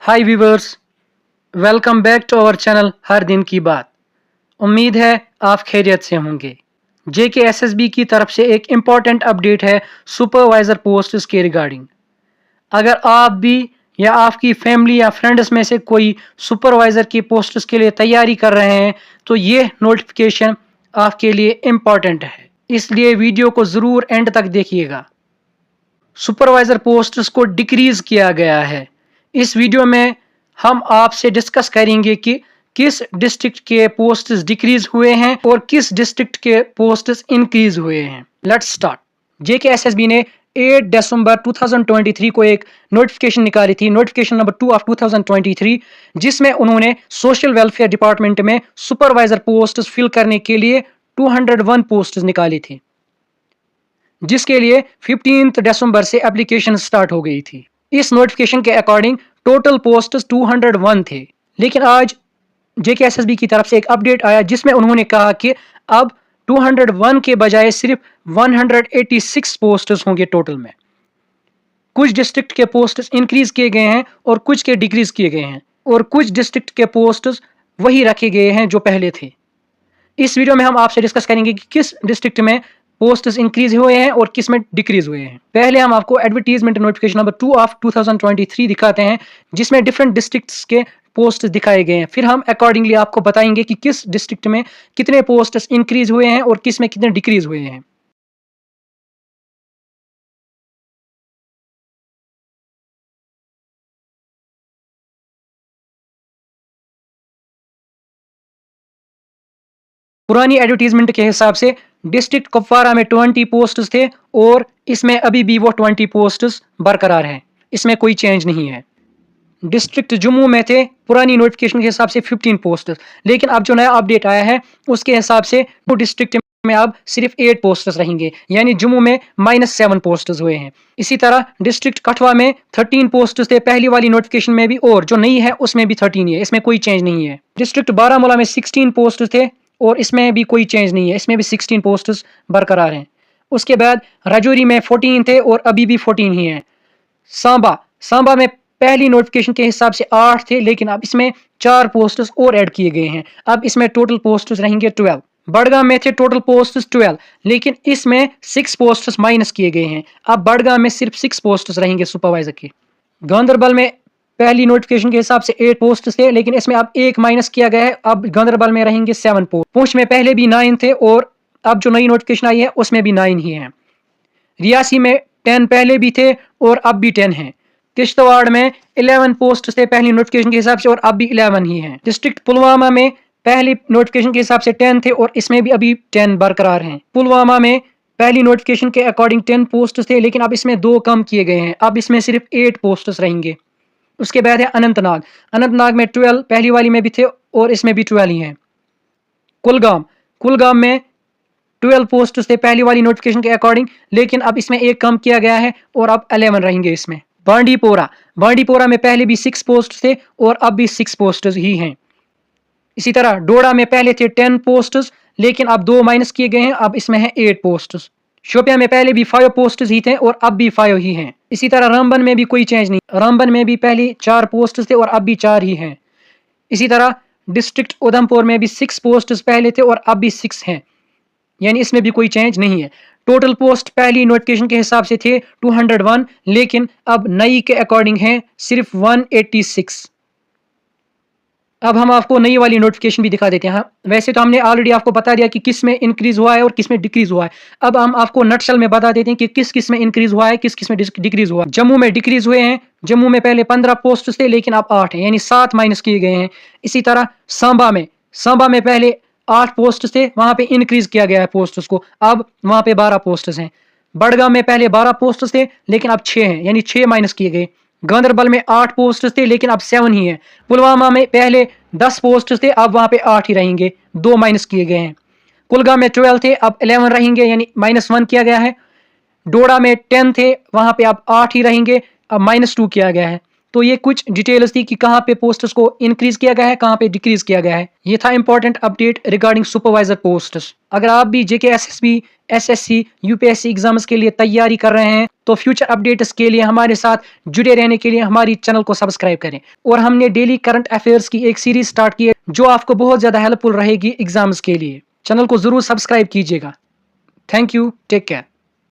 Hi viewers, welcome back to our channel हर दिन की बात। उम्मीद है आप खैरियत से होंगे। JKSSB की तरफ से एक इम्पॉर्टेंट अपडेट है सुपरवाइज़र पोस्ट्स के रिगार्डिंग। अगर आप भी या आपकी फैमिली या फ्रेंड्स में से कोई सुपरवाइज़र की पोस्ट्स के लिए तैयारी कर रहे हैं तो ये नोटिफिकेशन आपके लिए इम्पॉर्टेंट है, इसलिए वीडियो को ज़रूर एंड तक देखिएगा। सुपरवाइज़र पोस्ट्स को डिक्रीज़ किया गया है। इस वीडियो में हम आपसे डिस्कस करेंगे कि किस डिस्ट्रिक्ट के पोस्ट्स डिक्रीज हुए हैं और किस डिस्ट्रिक्ट के पोस्ट्स इंक्रीज हुए हैं। Let's start. JKSSB ने 8 दिसंबर 2023 को एक नोटिफिकेशन निकाली थी, नोटिफिकेशन नंबर 2 ऑफ 2023, जिसमें उन्होंने सोशल वेलफेयर डिपार्टमेंट में सुपरवाइजर पोस्ट्स फिल करने के लिए 201 पोस्ट्स निकाली थी, जिसके लिए 15 दिसंबर से एप्लीकेशन स्टार्ट हो गई थी। इस नोटिफिकेशन के अकॉर्डिंग टोटल पोस्ट्स 201 थे, लेकिन आज JKSSB की तरफ से एक अपडेट आया जिसमें उन्होंने कहा कि अब 201 के बजाय सिर्फ 186 पोस्ट्स होंगे टोटल में। कुछ डिस्ट्रिक्ट के पोस्ट्स इंक्रीज किए गए हैं और कुछ के डिक्रीज किए गए हैं, और कुछ डिस्ट्रिक्ट के पोस्ट्स वही रखे गए हैं जो पहले थे। इस वीडियो में हम आपसे डिस्कस करेंगे कि किस डिस्ट्रिक्ट में पोस्ट्स इंक्रीज हुए हैं और किस में डिक्रीज हुए हैं। पहले हम आपको एडवर्टीजमेंट नोटिफिकेशन नंबर 2 ऑफ 2023 दिखाते हैं, जिसमें डिफरेंट डिस्ट्रिक्ट्स के पोस्ट्स दिखाए गए हैं। फिर हम अकॉर्डिंगली आपको बताएंगे कि किस डिस्ट्रिक्ट में कितने पोस्ट्स इंक्रीज हुए हैं और किस में कितने डिक्रीज हुए हैं। पुरानी एडवर्टीजमेंट के हिसाब से डिस्ट्रिक्ट कुपवारा में 20 पोस्ट्स थे और इसमें अभी भी वो 20 पोस्ट्स बरकरार हैं, इसमें कोई चेंज नहीं है। डिस्ट्रिक्ट जम्मू में थे पुरानी नोटिफिकेशन के हिसाब से 15 पोस्ट्स, लेकिन अब जो नया अपडेट आया है उसके हिसाब से वो डिस्ट्रिक्ट में अब सिर्फ 8 पोस्ट्स रहेंगे, यानी जम्मू में -7 पोस्ट्स हुए हैं। इसी तरह डिस्ट्रिक्ट कठवा में 13 पोस्ट्स थे पहली वाली नोटिफिकेशन में भी, और जो नई है उसमें भी 13 ही है, इसमें कोई चेंज नहीं है। डिस्ट्रिक्ट बारामूला में 16 पोस्ट थे और इसमें भी कोई चेंज नहीं है, इसमें भी 16 पोस्ट्स बरकरार हैं। उसके बाद राजौरी में 14 थे और अभी भी 14 ही हैं। सांबा में पहली नोटिफिकेशन के हिसाब से 8 थे, लेकिन अब इसमें 4 पोस्ट्स और ऐड किए गए हैं, अब इसमें टोटल पोस्ट्स रहेंगे 12। बड़गाम में थे टोटल पोस्ट्स 12, लेकिन इसमें 6 पोस्ट्स माइनस किए गए हैं, अब बड़गाम में सिर्फ 6 पोस्ट्स रहेंगे सुपरवाइजर के। गांधरबल में पहली नोटिफिकेशन के हिसाब से 8 पोस्ट थे, लेकिन इसमें अब 1 माइनस किया गया है, अब गांधरबल में रहेंगे 7 पोस्ट। पुंछ में पहले भी 9 थे और अब जो नई नोटिफिकेशन आई है उसमें भी 9 ही हैं। रियासी में 10 पहले भी थे और अब भी 10 हैं। किश्तवाड़ में 11 पोस्ट थे पहली नोटिफिकेशन के हिसाब से और अब भी 11 ही हैं। डिस्ट्रिक्ट पुलवामा में पहली नोटिफिकेशन के हिसाब से 10 थे और इसमें भी अभी 10 बरकरार हैं। पुलवामा में पहली नोटिफिकेशन के अकॉर्डिंग 10 पोस्ट थे, लेकिन अब इसमें 2 कम किए गए हैं, अब इसमें सिर्फ 8 पोस्ट रहेंगे। उसके बाद है अनंतनाग में 12 पहली वाली में भी थे और इसमें भी 12 ही हैं। कुलगाम में 12 पोस्ट थे पहली वाली नोटिफिकेशन के अकॉर्डिंग, लेकिन अब इसमें 1 कम किया गया है और अब 11 रहेंगे इसमें। बांडीपोरा में पहले भी 6 पोस्ट थे और अब भी 6 पोस्ट ही हैं। इसी तरह डोडा में पहले थे 10 पोस्ट, लेकिन अब 2 माइनस किए गए हैं, अब इसमें है 8 पोस्ट। शोपिया में पहले भी 5 पोस्ट ही थे और अब भी 5 ही हैं। इसी तरह रामबन में भी कोई चेंज नहीं, रामबन में भी पहले 4 पोस्ट थे और अब भी 4 ही हैं। इसी तरह डिस्ट्रिक्ट उधमपुर में भी 6 पोस्ट पहले थे और अब भी 6 हैं, यानी इसमें भी कोई चेंज नहीं है। टोटल पोस्ट पहली नोटिफिकेशन के हिसाब से थे 201, लेकिन अब नई के अकॉर्डिंग है सिर्फ 186। अब हम आपको नई वाली नोटिफिकेशन भी दिखा देते हैं। वैसे तो हमने ऑलरेडी आपको बता दिया कि किस में इंक्रीज हुआ है और किस में डिक्रीज हुआ है, अब हम आपको नटशल में बता देते हैं कि किस किस में इंक्रीज हुआ है, किस किस में डिक्रीज हुआ है। जम्मू में डिक्रीज हुए हैं, जम्मू में पहले 15 पोस्ट थे लेकिन अब 8 हैं, यानी 7 माइनस किए गए हैं। इसी तरह सांबा में पहले 8 पोस्ट थे, वहां पे इंक्रीज किया गया है पोस्ट को, अब वहां पे 12 पोस्ट हैं। बड़गाम में पहले 12 पोस्ट थे लेकिन अब 6 हैं, यानी 6 माइनस किए गए। गांधरबल में 8 पोस्ट थे लेकिन अब 7 ही हैं। पुलवामा में पहले 10 पोस्ट थे, अब वहां पे 8 ही रहेंगे, 2 माइनस किए गए हैं। कुलगाम में 12 थे, अब 11 रहेंगे, यानी -1 किया गया है। डोडा में 10 थे, वहां पे अब 8 ही रहेंगे, अब -2 किया गया है। तो ये कुछ डिटेल्स थी कि कहाँ पे पोस्ट्स को इंक्रीज किया गया है, कहाँ पे डिक्रीज किया गया है। ये था important update regarding supervisor posts. अगर आप भी JKSSB, SSC, UPSC एग्जाम्स के लिए तैयारी कर रहे हैं तो फ्यूचर अपडेट्स के लिए हमारे साथ जुड़े रहने के लिए हमारी चैनल को सब्सक्राइब करें। और हमने डेली करंट अफेयर्स की एक सीरीज स्टार्ट की है जो आपको बहुत ज़्यादा हेल्पफुल रहेगी एग्जाम्स के लिए। चैनल को ज़रूर सब्सक्राइब कीजिएगा। Thank you, take care.